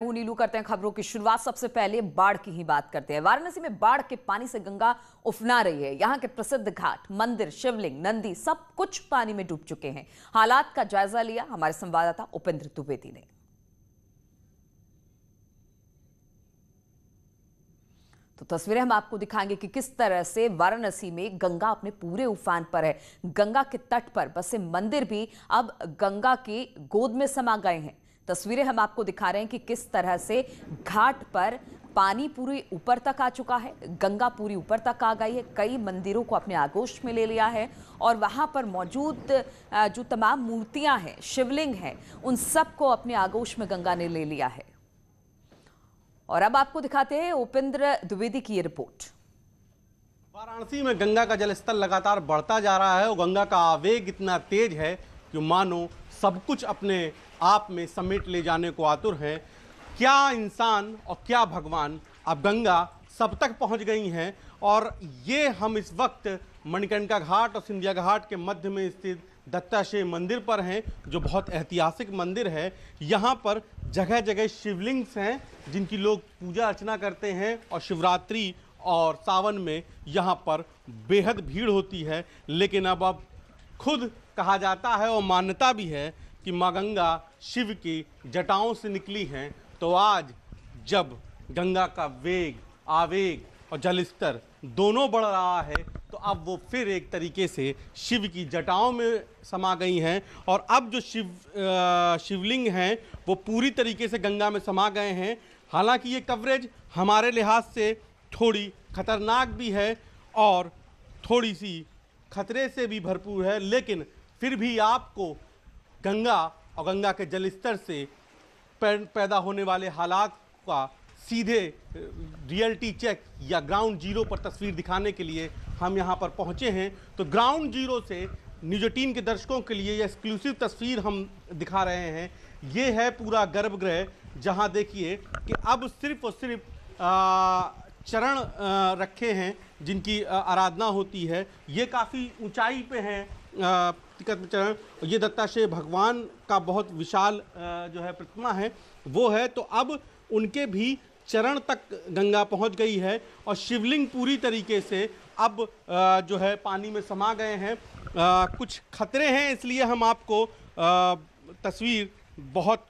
नीलू करते हैं खबरों की शुरुआत। सबसे पहले बाढ़ की ही बात करते हैं। वाराणसी में बाढ़ के पानी से गंगा उफना रही है। यहां के प्रसिद्ध घाट, मंदिर, शिवलिंग, नंदी सब कुछ पानी में डूब चुके हैं। हालात का जायजा लिया हमारे संवाददाता उपेंद्र द्विवेदी ने। तो तस्वीरें हम आपको दिखाएंगे कि किस तरह से वाराणसी में गंगा अपने पूरे उफान पर है। गंगा के तट पर बसे मंदिर भी अब गंगा की गोद में समा गए हैं। तस्वीरें हम आपको दिखा रहे हैं कि किस तरह से घाट पर पानी पूरी ऊपर तक आ चुका है। गंगा पूरी ऊपर तक आ गई है। कई मंदिरों को अपने आगोश में ले लिया है और वहां पर मौजूद जो तमाम मूर्तियां हैं, शिवलिंग हैं, उन सबको अपने आगोश में गंगा ने ले लिया है। और अब आपको दिखाते हैं उपेंद्र द्विवेदी की ये रिपोर्ट। वाराणसी में गंगा का जलस्तर लगातार बढ़ता जा रहा है और गंगा का आवेग इतना तेज है कि मानो सब कुछ अपने आप में समेट ले जाने को आतुर है। क्या इंसान और क्या भगवान, अब गंगा सब तक पहुंच गई हैं। और ये हम इस वक्त मणिकर्णिका घाट और सिंधिया घाट के मध्य में स्थित दत्तात्रेय मंदिर पर हैं, जो बहुत ऐतिहासिक मंदिर है। यहाँ पर जगह जगह शिवलिंग्स हैं जिनकी लोग पूजा अर्चना करते हैं और शिवरात्रि और सावन में यहाँ पर बेहद भीड़ होती है। लेकिन अब खुद कहा जाता है और मान्यता भी है कि माँ गंगा शिव की जटाओं से निकली हैं। तो आज जब गंगा का वेग, आवेग और जलस्तर दोनों बढ़ रहा है, तो अब वो फिर एक तरीके से शिव की जटाओं में समा गई हैं। और अब जो शिवलिंग हैं वो पूरी तरीके से गंगा में समा गए हैं। हालांकि ये कवरेज हमारे लिहाज से थोड़ी खतरनाक भी है और थोड़ी सी खतरे से भी भरपूर है, लेकिन फिर भी आपको गंगा और गंगा के जलस्तर से पैदा होने वाले हालात का सीधे रियलिटी चेक या ग्राउंड जीरो पर तस्वीर दिखाने के लिए हम यहाँ पर पहुँचे हैं। तो ग्राउंड जीरो से न्यूज़ 18 के दर्शकों के लिए ये एक्सक्लूसिव तस्वीर हम दिखा रहे हैं। ये है पूरा गर्भगृह, जहाँ देखिए कि अब सिर्फ और सिर्फ चरण रखे हैं जिनकी आराधना होती है। ये काफ़ी ऊंचाई पे हैं चरण। ये दत्तात्रेय भगवान का बहुत विशाल जो है प्रतिमा है वो है। तो अब उनके भी चरण तक गंगा पहुंच गई है और शिवलिंग पूरी तरीके से अब जो है पानी में समा गए हैं। कुछ खतरे हैं, इसलिए हम आपको तस्वीर बहुत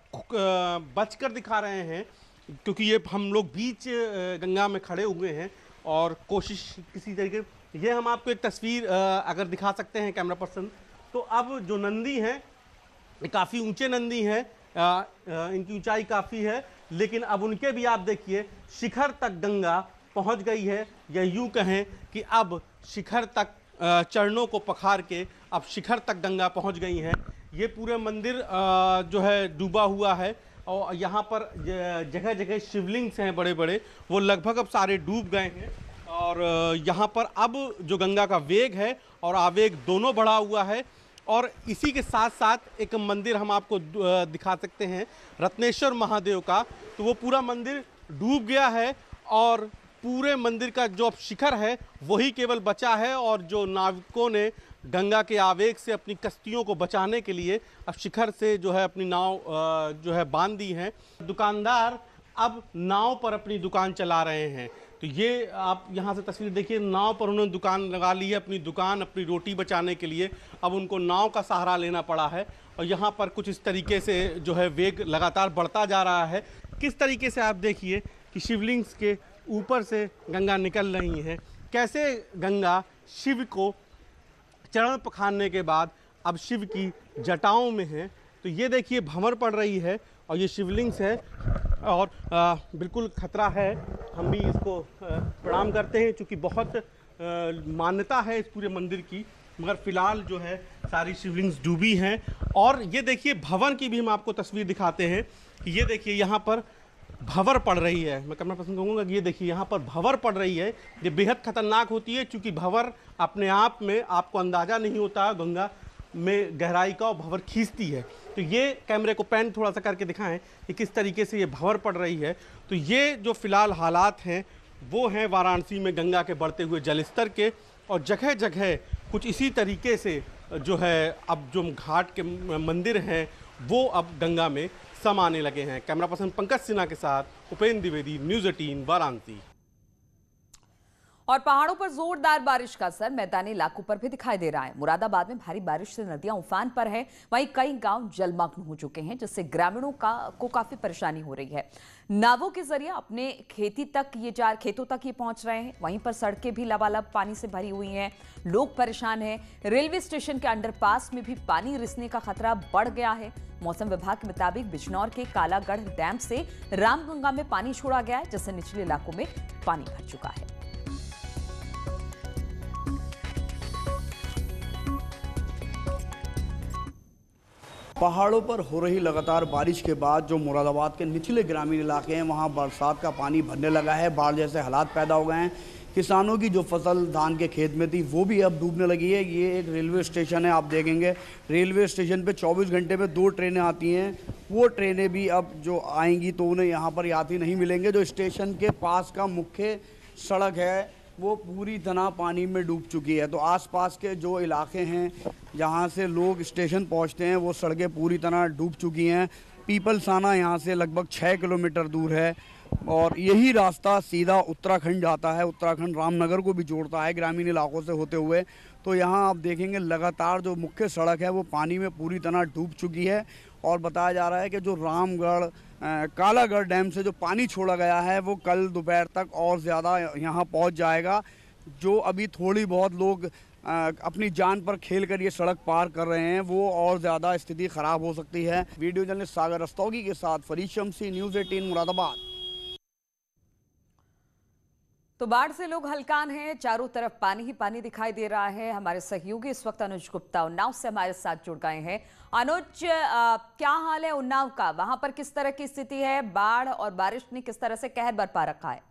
बचकर दिखा रहे हैं, क्योंकि ये हम लोग बीच गंगा में खड़े हुए हैं और कोशिश किसी तरीके। ये हम आपको एक तस्वीर अगर दिखा सकते हैं कैमरा पर्सन, तो अब जो नंदी हैं ये काफ़ी ऊंचे नंदी हैं, इनकी ऊंचाई काफ़ी है, लेकिन अब उनके भी आप देखिए शिखर तक गंगा पहुंच गई है। या यूँ कहें कि अब शिखर तक चरणों को पखार के अब शिखर तक गंगा पहुंच गई हैं। ये पूरे मंदिर जो है डूबा हुआ है और यहाँ पर जगह जगह शिवलिंग्स हैं बड़े बड़े, वो लगभग अब सारे डूब गए हैं। और यहाँ पर अब जो गंगा का वेग है और आवेग दोनों बढ़ा हुआ है। और इसी के साथ साथ एक मंदिर हम आपको दिखा सकते हैं रत्नेश्वर महादेव का। तो वो पूरा मंदिर डूब गया है और पूरे मंदिर का जो अब शिखर है वही केवल बचा है। और जो नाविकों ने गंगा के आवेग से अपनी कश्तियों को बचाने के लिए अब शिखर से जो है अपनी नाव जो है बांध दी है। दुकानदार अब नाव पर अपनी दुकान चला रहे हैं। तो ये आप यहाँ से तस्वीर देखिए, नाव पर उन्होंने दुकान लगा ली है, अपनी दुकान, अपनी रोटी बचाने के लिए अब उनको नाव का सहारा लेना पड़ा है। और यहाँ पर कुछ इस तरीके से जो है वेग लगातार बढ़ता जा रहा है। किस तरीके से आप देखिए कि शिवलिंग्स के ऊपर से गंगा निकल रही हैं, कैसे गंगा शिव को चरण पखारने के बाद अब शिव की जटाओं में है। तो ये देखिए भंवर पड़ रही है और ये शिवलिंग्स है और बिल्कुल खतरा है। हम भी इसको प्रणाम करते हैं, क्योंकि बहुत मान्यता है इस पूरे मंदिर की, मगर फिलहाल जो है सारी शिवलिंग्स डूबी हैं। और ये देखिए भंवर की भी हम आपको तस्वीर दिखाते हैं कि ये देखिए यहाँ पर भंवर पड़ रही है। मैं करना पसंद करूँगा कि ये देखिए यहाँ पर भंवर पड़ रही है। ये बेहद खतरनाक होती है, क्योंकि भंवर अपने आप में आपको अंदाज़ा नहीं होता गंगा में गहराई का, और भंवर खींचती है। तो ये कैमरे को पैन थोड़ा सा करके दिखाएं कि किस तरीके से ये भंवर पड़ रही है। तो ये जो फिलहाल हालात हैं वो हैं वाराणसी में गंगा के बढ़ते हुए जलस्तर के। और जगह जगह कुछ इसी तरीके से जो है अब जो घाट के मंदिर हैं वो अब गंगा में सम आने लगे हैं। कैमरा पर्सन पंकज सिन्हा के साथ उपेंद्र द्विवेदी, न्यूज़ 18 वाराणसी। और पहाड़ों पर जोरदार बारिश का असर मैदानी इलाकों पर भी दिखाई दे रहा है। मुरादाबाद में भारी बारिश से नदियां उफान पर है, वहीं कई गांव जलमग्न हो चुके हैं, जिससे ग्रामीणों को काफी परेशानी हो रही है। नावों के जरिए अपने खेतों तक ये पहुंच रहे हैं। वहीं पर सड़कें भी लबालब पानी से भरी हुई हैं, लोग परेशान हैं। रेलवे स्टेशन के अंडरपास में भी पानी रिसने का खतरा बढ़ गया है। मौसम विभाग के मुताबिक बिजनौर के कालागढ़ डैम से रामगंगा में पानी छोड़ा गया है, जिससे निचले इलाकों में पानी भर चुका है। पहाड़ों पर हो रही लगातार बारिश के बाद जो मुरादाबाद के निचले ग्रामीण इलाके हैं वहां बरसात का पानी भरने लगा है। बाढ़ जैसे हालात पैदा हो गए हैं। किसानों की जो फसल धान के खेत में थी वो भी अब डूबने लगी है। ये एक रेलवे स्टेशन है, आप देखेंगे रेलवे स्टेशन पे 24 घंटे में 2 ट्रेनें आती हैं। वो ट्रेनें भी अब जो आएंगी तो उन्हें यहाँ पर यात्री नहीं मिलेंगे। जो स्टेशन के पास का मुख्य सड़क है वो पूरी तरह पानी में डूब चुकी है। तो आसपास के जो इलाके हैं जहाँ से लोग स्टेशन पहुँचते हैं वो सड़कें पूरी तरह डूब चुकी हैं। पीपलसाना यहाँ से लगभग 6 किलोमीटर दूर है और यही रास्ता सीधा उत्तराखंड जाता है। उत्तराखंड रामनगर को भी जोड़ता है ग्रामीण इलाकों से होते हुए। तो यहाँ आप देखेंगे लगातार जो मुख्य सड़क है वो पानी में पूरी तरह डूब चुकी है। और बताया जा रहा है कि जो रामगढ़ कालागढ़ डैम से जो पानी छोड़ा गया है वो कल दोपहर तक और ज़्यादा यहाँ पहुँच जाएगा। जो अभी थोड़ी बहुत लोग अपनी जान पर खेल कर ये सड़क पार कर रहे हैं वो और ज़्यादा स्थिति ख़राब हो सकती है। वीडियो जर्नलिस्ट सागर रस्तोगी के साथ फरीद शमसी, न्यूज़ 18 मुरादाबाद। तो बाढ़ से लोग हलकान हैं, चारों तरफ पानी ही पानी दिखाई दे रहा है। हमारे सहयोगी इस वक्त अनुज गुप्ता उन्नाव से हमारे साथ जुड़ गए हैं। अनुज, क्या हाल है उन्नाव का? वहां पर किस तरह की स्थिति है? बाढ़ और बारिश ने किस तरह से कहर बरपा रखा है?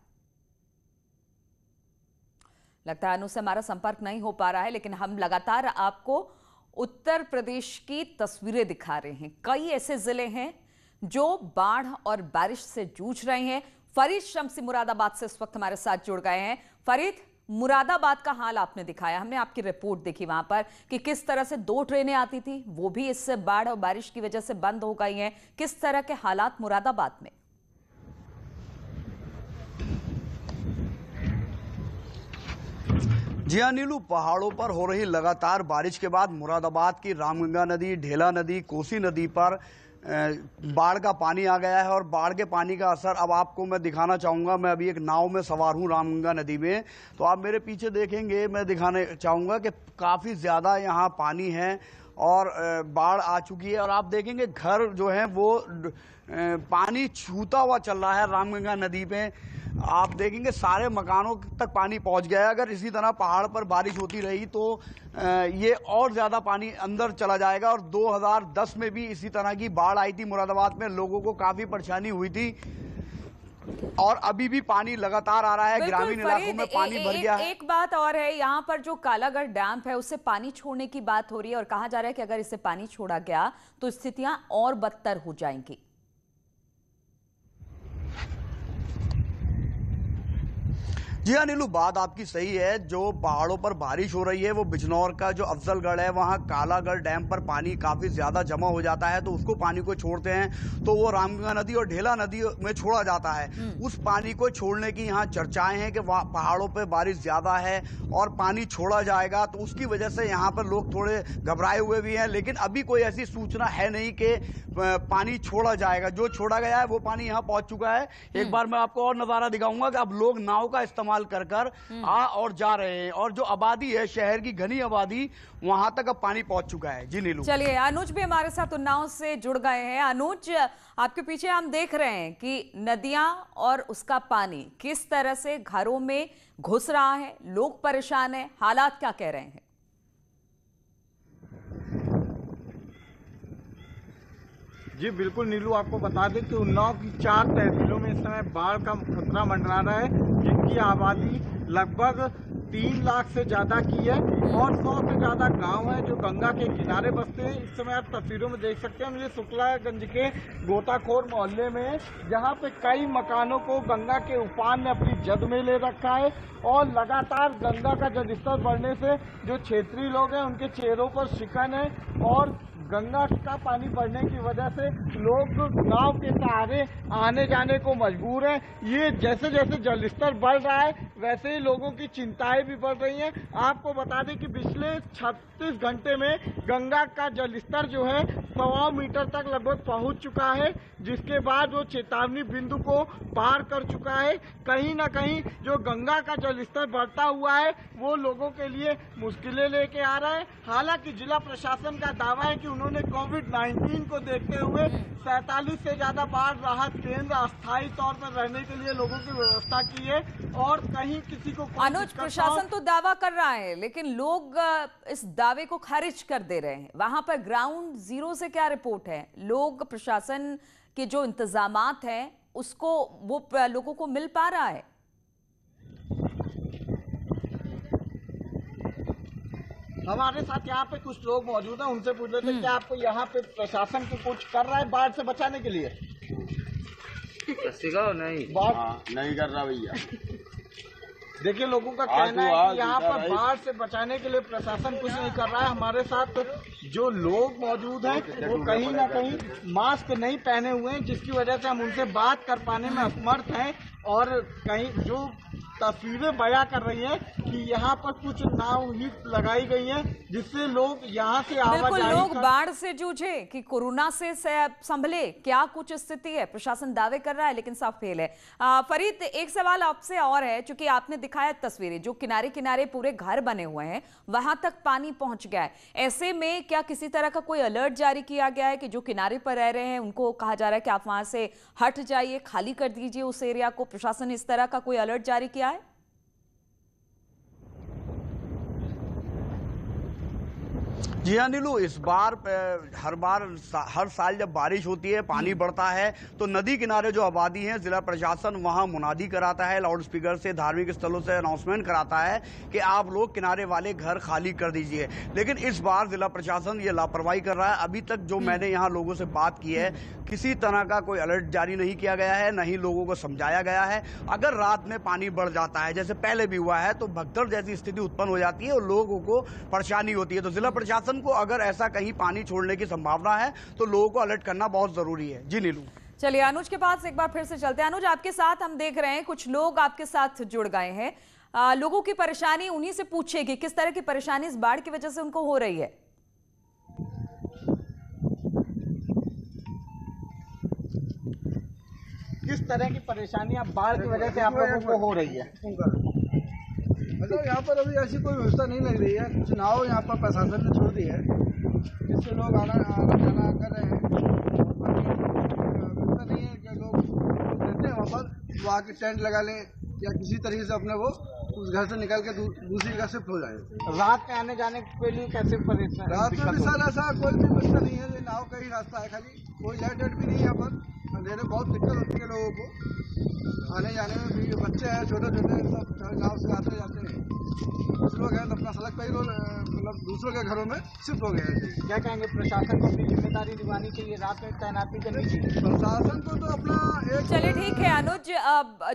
लगता है अनुज से हमारा संपर्क नहीं हो पा रहा है, लेकिन हम लगातार आपको उत्तर प्रदेश की तस्वीरें दिखा रहे हैं। कई ऐसे जिले हैं जो बाढ़ और बारिश से जूझ रहे हैं। फरीद शमसी मुरादाबाद से इस वक्त हमारे साथ जुड़ गए हैं। फरीद, मुरादाबाद का हाल आपने दिखाया, हमने आपकी रिपोर्ट देखी वहां पर कि किस तरह से 2 ट्रेनें आती थी, वो भी इस बाढ़ और बारिश की वजह से बंद हो गई हैं। किस तरह के हालात मुरादाबाद में? जी हाँ नीलू, पहाड़ों पर हो रही लगातार बारिश के बाद मुरादाबाद की रामगंगा नदी, ढेला नदी, कोसी नदी पर बाढ़ का पानी आ गया है। और बाढ़ के पानी का असर अब आपको मैं दिखाना चाहूँगा। मैं अभी एक नाव में सवार हूँ रामगंगा नदी में, तो आप मेरे पीछे देखेंगे, मैं दिखाने चाहूँगा कि काफ़ी ज़्यादा यहाँ पानी है और बाढ़ आ चुकी है। और आप देखेंगे घर जो है वो पानी छूता हुआ चल रहा है रामगंगा नदी पे। आप देखेंगे सारे मकानों तक पानी पहुंच गया है। अगर इसी तरह पहाड़ पर बारिश होती रही तो ये और ज़्यादा पानी अंदर चला जाएगा। और 2010 में भी इसी तरह की बाढ़ आई थी मुरादाबाद में, लोगों को काफ़ी परेशानी हुई थी। और अभी भी पानी लगातार आ रहा है, ग्रामीण इलाकों में पानी भर गया है। एक बात और है, यहाँ पर जो कालागढ़ डैम है उससे पानी छोड़ने की बात हो रही है और कहा जा रहा है कि अगर इससे पानी छोड़ा गया तो स्थितियां और बदतर हो जाएंगी। जी हाँ नीलू, बात आपकी सही है। जो पहाड़ों पर बारिश हो रही है वो बिजनौर का जो अफजलगढ़ है वहाँ कालागढ़ डैम पर पानी काफ़ी ज़्यादा जमा हो जाता है, तो उसको पानी को छोड़ते हैं तो वो रामगंगा नदी और ढेला नदी में छोड़ा जाता है। उस पानी को छोड़ने की यहाँ चर्चाएं हैं कि पहाड़ों पर बारिश ज़्यादा है और पानी छोड़ा जाएगा, तो उसकी वजह से यहाँ पर लोग थोड़े घबराए हुए भी हैं। लेकिन अभी कोई ऐसी सूचना है नहीं कि पानी छोड़ा जाएगा। जो छोड़ा गया है वो पानी यहाँ पहुँच चुका है। एक बार मैं आपको और नज़ारा दिखाऊंगा कि अब लोग नाव का इस्तेमाल कर आ और जा रहे हैं और जो आबादी है, शहर की घनी आबादी, वहां तक अब पानी पहुंच चुका है। जी नीलू। चलिए, अनुज भी हमारे साथ उन्नाव से जुड़ गए हैं। अनुज, आपके पीछे हम देख रहे हैं कि नदियां और उसका पानी किस तरह से घरों में घुस रहा है, लोग परेशान हैं, हालात क्या कह रहे हैं? जी बिल्कुल नीलू, आपको बता दें कि उन्नाव की 4 तहसीलों में इस समय बाढ़ का खतरा मंडरा रहा है, जिनकी आबादी लगभग 3 लाख से ज़्यादा की है और 100 से ज़्यादा गांव हैं जो गंगा के किनारे बसते हैं। इस समय आप तस्वीरों में देख सकते हैं, मुझे शुक्लागंज के गोताखोर मोहल्ले में, जहां पे कई मकानों को गंगा के उफान ने अपनी जद में ले रखा है और लगातार गंगा का जलस्तर बढ़ने से जो क्षेत्रीय लोग हैं उनके चेहरों पर शिकन है और गंगा का पानी बढ़ने की वजह से लोग नाव के सहारे आने जाने को मजबूर हैं। ये जैसे जैसे जलस्तर बढ़ रहा है वैसे ही लोगों की चिंताएं भी बढ़ रही हैं। आपको बता दें कि पिछले 36 घंटे में गंगा का जलस्तर जो है 1.25 मीटर तक लगभग पहुंच चुका है, जिसके बाद वो चेतावनी बिंदु को पार कर चुका है। कहीं ना कहीं जो गंगा का जलस्तर बढ़ता हुआ है वो लोगों के लिए मुश्किलें लेके आ रहा है। हालांकि जिला प्रशासन का दावा है कि उन्होंने कोविड-19 को देखते हुए 47 से ज्यादा बाढ़ राहत केंद्र अस्थायी तौर पर रहने के लिए लोगों की व्यवस्था की है और कहीं किसी को अनुज, प्रशासन तो दावा कर रहा है लेकिन लोग इस दावे को खारिज कर दे रहे हैं। वहां पर ग्राउंड जीरो से क्या रिपोर्ट है? लोग प्रशासन के जो इंतजामात हैं उसको वो लोगों को मिल पा रहा है? हमारे साथ यहाँ पे कुछ लोग मौजूद हैं, उनसे पूछ लेते हैं क्या आपको यहाँ पे प्रशासन को कुछ कर रहा है बाढ़ से बचाने के लिए? नहीं नहीं कर रहा भैया। देखिए लोगों का कहना है कि यहाँ पर बाढ़ से बचाने के लिए प्रशासन कुछ नहीं कर रहा है। हमारे साथ जो लोग मौजूद हैं वो कहीं ना कहीं मास्क नहीं पहने हुए हैं, जिसकी वजह से हम उनसे बात कर पाने में असमर्थ हैं। और कहीं जो तस्वीरें बयां कर रही हैं कि यहाँ पर कुछ नाव ही लगाई गई हैं जिससे लोग यहाँ से बिल्कुल लोग बाढ़ से जूझे कि कोरोना से संभले, क्या कुछ स्थिति है? प्रशासन दावे कर रहा है लेकिन सब फेल है। फरीद, एक सवाल आपसे और है, चूंकि आपने दिखाया तस्वीरें जो किनारे किनारे पूरे घर बने हुए हैं वहां तक पानी पहुंच गया है। ऐसे में क्या किसी तरह का कोई अलर्ट जारी किया गया है कि जो किनारे पर रह रहे हैं उनको कहा जा रहा है कि आप वहां से हट जाइए, खाली कर दीजिए उस एरिया को? प्रशासन ने इस तरह का कोई अलर्ट जारी किया है? जी हाँ नीलू, इस बार हर साल जब बारिश होती है पानी बढ़ता है तो नदी किनारे जो आबादी है जिला प्रशासन वहां मुनादी कराता है, लाउड स्पीकर से धार्मिक स्थलों से अनाउंसमेंट कराता है कि आप लोग किनारे वाले घर खाली कर दीजिए। लेकिन इस बार जिला प्रशासन ये लापरवाही कर रहा है। अभी तक जो मैंने यहाँ लोगों से बात की है किसी तरह का कोई अलर्ट जारी नहीं किया गया है, न ही लोगों को समझाया गया है। अगर रात में पानी बढ़ जाता है जैसे पहले भी हुआ है तो भगदड़ जैसी स्थिति उत्पन्न हो जाती है और लोगों को परेशानी होती है। तो जिला प्रशासन को अगर ऐसा कहीं पानी छोड़ने की संभावना है तो लोगों को अलर्ट करना बहुत जरूरी है। जी नीलू, चलिए अनुज के पास एक बार फिर से चलते हैं। अनुज, आपके साथ हम देख रहे हैं कुछ लोग आपके साथ जुड़ गए हैं। लोगों की परेशानी उन्हीं से पूछेगी, किस तरह की परेशानी इस बाढ़ की वजह से उनको हो रही है? किस तरह की परेशानी आप बाढ़ की वजह से आप लोगों को हो रही है? मतलब यहाँ पर अभी ऐसी कोई व्यवस्था नहीं लग रही है। कुछ नाव यहाँ पर प्रशासन ने छोड़ दी है जिससे लोग आना जाना कर रहे हैं। व्यवस्था नहीं है कि लोग रहते हैं वहाँ पर वो आके टेंट लगा लें या किसी तरीके से अपने वो उस घर से निकल के दूसरी जगह शिफ्ट हो जाए। रात में आने जाने के लिए कैसे परेशान? रात में भी सर ऐसा कोई भी व्यवस्था नहीं है। नाव का ही रास्ता है, खाली कोई लाइट वाइट भी नहीं है यहाँ पर। अंधेरे बहुत दिक्कत होती है लोगों को आने जाने में भी। बच्चे हैं छोटे छोटे सब नाव से आते जाते हैं। कुछ लोग हैं तो अपना सड़क पर ही मतलब दूसरों के घरों में शिफ्ट हो गए हैं। क्या कहेंगे प्रशासन को अपनी जिम्मेदारी निभानी चाहिए, रात में तैनाती करनी चाहिए? प्रशासन को तो अपना एक चलिए ठीक है अनुज,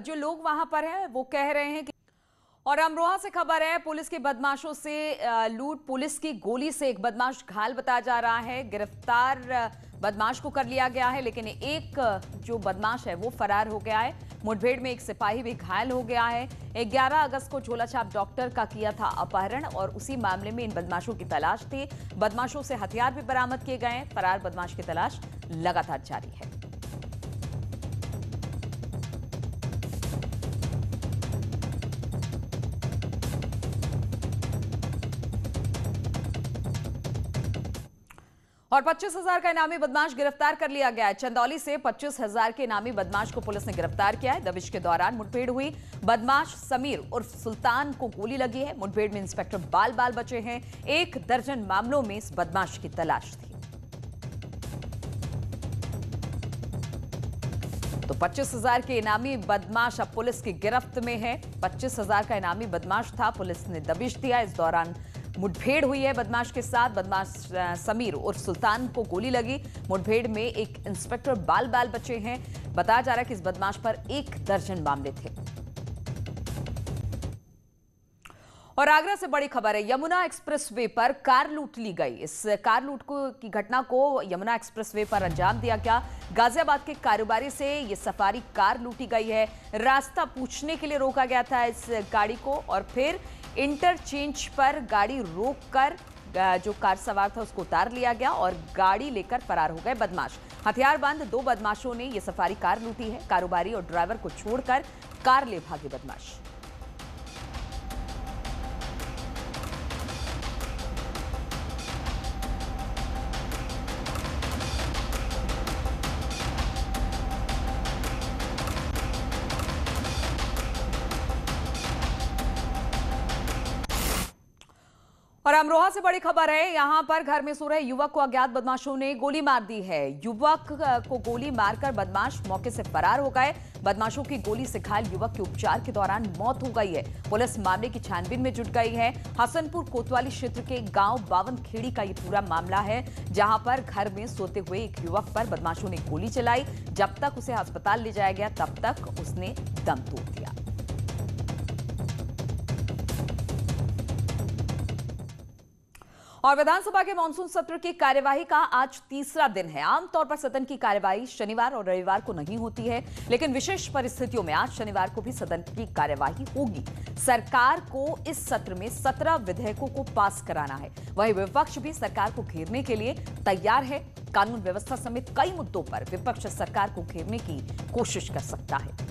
जो लोग वहां पर हैं वो कह रहे हैं कि और अमरोहा से खबर है, पुलिस के बदमाशों से लूट। पुलिस की गोली से एक बदमाश घायल बताया जा रहा है। गिरफ्तार बदमाश को कर लिया गया है लेकिन एक जो बदमाश है वो फरार हो गया है। मुठभेड़ में एक सिपाही भी घायल हो गया है। 11 अगस्त को झोलाछाप डॉक्टर का किया था अपहरण और उसी मामले में इन बदमाशों की तलाश थी। बदमाशों से हथियार भी बरामद किए गए हैं। फरार बदमाश की तलाश लगातार जारी है। और 25,000 का इनामी बदमाश गिरफ्तार कर लिया गया है। चंदौली से 25,000 के इनामी बदमाश को पुलिस ने गिरफ्तार किया है। दबिश के दौरान मुठभेड़ हुई। बदमाश समीर उर्फ सुल्तान को गोली लगी है। मुठभेड़ में इंस्पेक्टर बाल बचे हैं। 1 दर्जन मामलों में इस बदमाश की तलाश थी। तो 25,000 के इनामी बदमाश अब पुलिस की गिरफ्त में है। 25,000 का इनामी बदमाश था, पुलिस ने दबिश दिया। इस दौरान मुठभेड़ हुई है बदमाश के साथ। बदमाश समीर और सुल्तान को गोली लगी। मुठभेड़ में एक इंस्पेक्टर बाल बचे हैं। बताया जा रहा है कि इस बदमाश पर 1 दर्जन मामले थे। और आगरा से बड़ी खबर है, यमुना एक्सप्रेसवे पर कार लूट ली गई। इस कार लूट की घटना को यमुना एक्सप्रेसवे पर अंजाम दिया गया। गाजियाबाद के कारोबारी से ये सफारी कार लूटी गई है। रास्ता पूछने के लिए रोका गया था इस गाड़ी को और फिर इंटरचेंज पर गाड़ी रोककर जो कार सवार था उसको उतार लिया गया और गाड़ी लेकर फरार हो गए बदमाश। हथियारबंद 2 बदमाशों ने ये सफारी कार लूटी है। कारोबारी और ड्राइवर को छोड़कर कार ले भागे बदमाश। और अमरोहा से बड़ी खबर है, यहां पर घर में सो रहे युवक को अज्ञात बदमाशों ने गोली मार दी है। युवक को गोली मारकर बदमाश मौके से फरार हो गए। बदमाशों की गोली से घायल युवक की उपचार के दौरान मौत हो गई है। पुलिस मामले की छानबीन में जुट गई है। हसनपुर कोतवाली क्षेत्र के गांव 52 खेड़ी का ये पूरा मामला है, जहां पर घर में सोते हुए एक युवक पर बदमाशों ने गोली चलाई। जब तक उसे अस्पताल ले जाया गया तब तक उसने दम तोड़ दिया। और विधानसभा के मानसून सत्र की कार्यवाही का आज तीसरा दिन है। आमतौर पर सदन की कार्यवाही शनिवार और रविवार को नहीं होती है, लेकिन विशेष परिस्थितियों में आज शनिवार को भी सदन की कार्यवाही होगी। सरकार को इस सत्र में 17 विधेयकों को पास कराना है। वहीं विपक्ष भी सरकार को घेरने के लिए तैयार है। कानून व्यवस्था समेत कई मुद्दों पर विपक्ष सरकार को घेरने की कोशिश कर सकता है।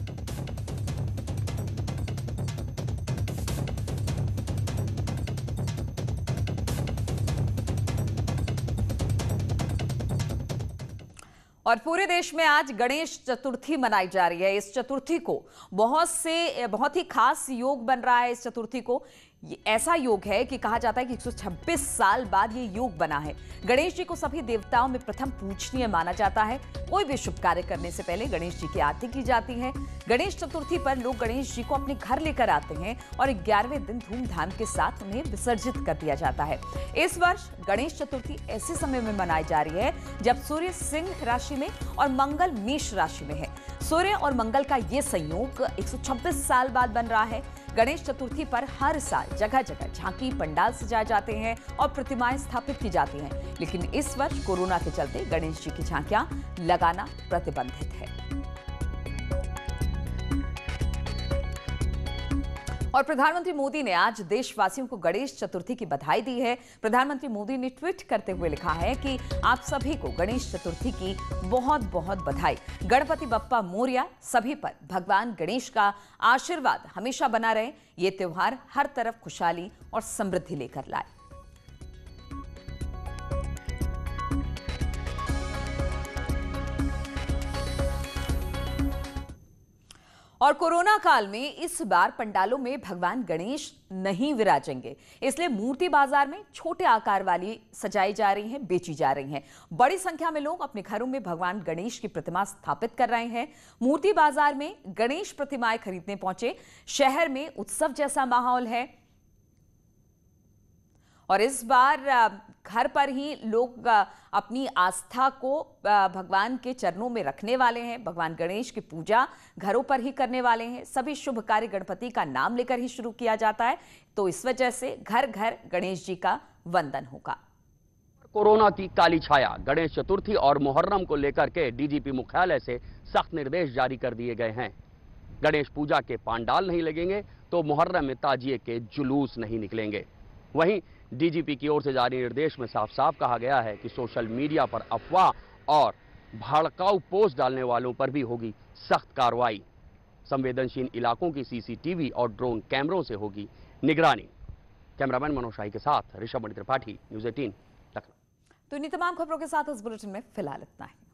और पूरे देश में आज गणेश चतुर्थी मनाई जा रही है। इस चतुर्थी को बहुत ही खास योग बन रहा है। इस चतुर्थी को ऐसा योग है कि कहा जाता है कि 126 साल बाद ये योग बना है। गणेश जी को सभी देवताओं में प्रथम पूजनीय माना जाता है। कोई भी शुभ कार्य करने से पहले गणेश जी की आरती की जाती है। गणेश चतुर्थी पर लोग गणेश जी को अपने घर लेकर आते हैं और 11वें दिन धूमधाम के साथ उन्हें विसर्जित कर दिया जाता है। इस वर्ष गणेश चतुर्थी ऐसे समय में मनाई जा रही है जब सूर्य सिंह राशि में और मंगल मेष राशि में है। सूर्य और मंगल का ये संयोग 126 साल बाद बन रहा है। गणेश चतुर्थी पर हर साल जगह जगह झांकी पंडाल सजाए जाते हैं और प्रतिमाएं स्थापित की जाती हैं, लेकिन इस वर्ष कोरोना के चलते गणेश जी की झांकियां लगाना प्रतिबंधित है। और प्रधानमंत्री मोदी ने आज देशवासियों को गणेश चतुर्थी की बधाई दी है। प्रधानमंत्री मोदी ने ट्वीट करते हुए लिखा है कि आप सभी को गणेश चतुर्थी की बहुत बहुत बधाई। गणपति बप्पा मोरया सभी पर भगवान गणेश का आशीर्वाद हमेशा बना रहे। ये त्योहार हर तरफ खुशहाली और समृद्धि लेकर लाए। और कोरोना काल में इस बार पंडालों में भगवान गणेश नहीं विराजेंगे, इसलिए मूर्ति बाजार में छोटे आकार वाली सजाई जा रही हैं, बेची जा रही हैं। बड़ी संख्या में लोग अपने घरों में भगवान गणेश की प्रतिमा स्थापित कर रहे हैं। मूर्ति बाजार में गणेश प्रतिमाएं खरीदने पहुंचे। शहर में उत्सव जैसा माहौल है और इस बार घर पर ही लोग अपनी आस्था को भगवान के चरणों में रखने वाले हैं। भगवान गणेश की पूजा घरों पर ही करने वाले हैं। सभी शुभ कार्य गणपति का नाम लेकर ही शुरू किया जाता है, तो इस वजह से घर घर गणेश जी का वंदन होगा। कोरोना की काली छाया, गणेश चतुर्थी और मुहर्रम को लेकर के डीजीपी मुख्यालय से सख्त निर्देश जारी कर दिए गए हैं। गणेश पूजा के पंडाल नहीं लगेंगे तो मुहर्रम में ताजिए के जुलूस नहीं निकलेंगे। वहीं डीजीपी की ओर से जारी निर्देश में साफ साफ कहा गया है कि सोशल मीडिया पर अफवाह और भड़काऊ पोस्ट डालने वालों पर भी होगी सख्त कार्रवाई। संवेदनशील इलाकों की सीसीटीवी और ड्रोन कैमरों से होगी निगरानी। कैमरामैन मनोज शाही के साथ ऋषभ मणि त्रिपाठी, न्यूज़ 18 लखनऊ। तो इन्हीं तमाम खबरों के साथ इस बुलेटिन में फिलहाल इतना है।